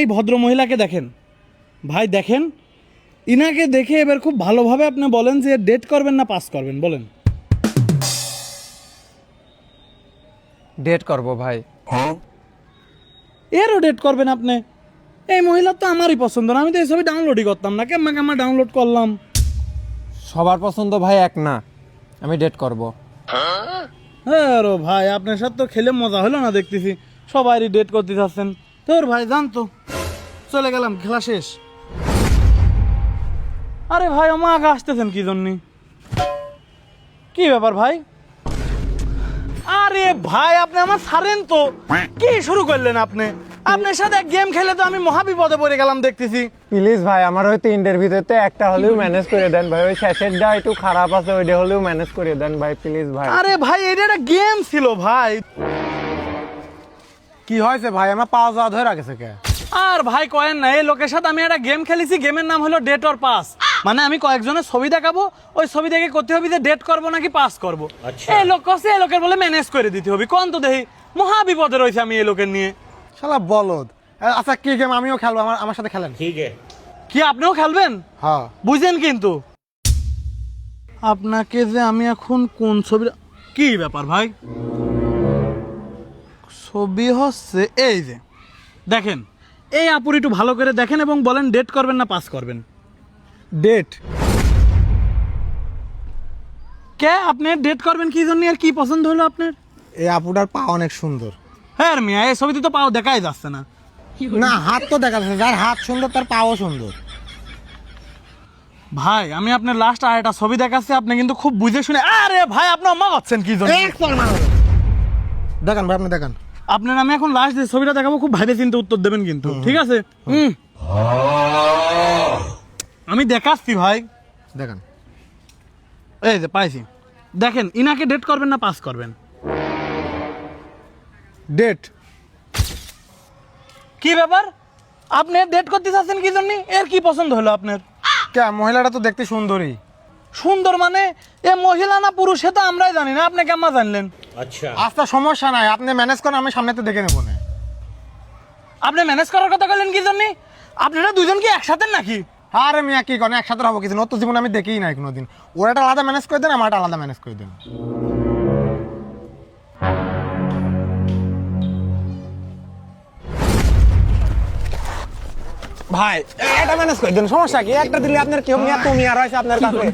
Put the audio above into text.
এই ভদ্র মহিলাকে দেখেন ভাই, দেখেন ইনাকে দেখে এবার খুব ভালোভাবে আপনি বলেন যে ডেট করবেন না পাস করবেন, বলেন। ডেট করব ভাই। এরও ডেট করবেন আপনি? এই মহিলা তো আমারই পছন্দ না, আমি তো এই ছবি ডাউনলোডই করতাম না, কেমন ডাউনলোড করলাম। সবার পছন্দ ভাই এক না, আমি ডেট করব। হ্যাঁ রো ভাই, আপনার সাথে তো খেলে মজা হলো না দেখতেছি, সবারই ডেট করতে চাচ্ছেন। তোর ভাই জান তো, চলে গেলাম, খেলা শেষ। আরে ভাই আমার আগে আসতেছেন কি জন্য? কি ব্যাপার ভাই? আরে ভাই আপনি আমার ছাড়েন তো, কি শুরু করলেন আপনি? আপনার সাথে গেম খেলে তো আমি মহাবিপদে পড়ে গেলাম দেখতেছি। প্লিজ ভাই, আমার ওই তিনটের ভিতরে একটা হলেও ম্যানেজ করে দেন ভাই। ওই শেষেরটা একটু খারাপ আছে, ওইটা হলেও ম্যানেজ করে দেন ভাই, প্লিজ ভাই। আরে ভাই এটা একটা গেম ছিল ভাই। কি হয়েছে ভাই? আমার পাওয়া যাওয়া ধরে রাখেছে কে? আর ভাই কয়েন না, এই লোকের সাথে আমি একটা গেম খেলেছি, গেমের নাম হলো ডেট অর পাস। মানে আমি কয়েকজনের ছবি দেখাবো, ওই ছবি দেখে করতে হবে যে ডেট করবো নাকি পাস করবো। এই লোক কছে, এই লোকের বলে ম্যানেজ করে দিতে হবে। কোন তো দেখি মহা বিপদে রয়েছে আমি এই লোকের নিয়ে। শালা বলদ। আচ্ছা কি গেম? আমিও খেলবো, আমার সাথে খেলেন। কি আপনিও খেলবেন? হ্যাঁ। বুঝেন কিন্তু আপনাকে যে আমি এখন কোন ছবি, কি ব্যাপার ভাই? ছবি হচ্ছে এই যে দেখেন, এই আপুর একটু ভালো করে দেখেন এবং বলেন ডেট করবেন না পাস করবেন। ডেট? কে আপনি ডেট করবেন কি জন্য, আর কি পছন্দ হলো আপনার? এই আপুটার পা অনেক সুন্দর। হ্যাঁ মিয়া, এই ছবিতে তো পাও দেখাই যাচ্ছে না। না, হাত তো দেখা যাচ্ছে, যার হাত সুন্দর তার পাও সুন্দর। ভাই আমি আপনার লাস্ট আর একটা ছবি দেখাচ্ছি, আপনি কিন্তু খুব বুঝে শুনে। আরে ভাই আপনি অম্মা করছেন কি জন্য? দেখান ভাই, আপনি দেখান। আপনার আমি এখন লাস্ট যে ছবিটা দেখাবো, খুব ভাবে চিন্তে উত্তর দেবেন কিন্তু, ঠিক আছে? আমি দেখাচ্ছি ভাই, দেখান। এই যে পাইছি, দেখেন ইনাকে ডেট করবেন না পাস করবেন? ডেট? কি ব্যাপার, আপনি ডেট করতে চাচ্ছেন কি জন্য? এর কি পছন্দ হলো আপনার? কে? মহিলাটা তো দেখতে সুন্দরী। সুন্দর মানে এ মহিলা না পুরুষ সে তো আমরাই জানি না, আপনি কেমন জানলেন? আচ্ছা সমস্যা নাই, আপনি ম্যানেজ করেন, আমি সামনেতে দেখে নেবো না। আপনি ম্যানেজ করার কথা বললেন কি জন্য? আপনারা দুজন কি একসাথে নাকি? আরে মিয়া কি করেন, একসাথে হবো কিছু? নতুন জীবন আমি দেখিই নাই কোনোদিন। ওরা একটা আলাদা ম্যানেজ করে দেন, আমার একটা আলাদা ম্যানেজ করে দেন। ভাই এটা ম্যানেজ করে দেন, সমস্যা কি? একটা দিলে আপনার কেউ মিয়া, তুমি আর হয়েছে আপনার কাছে।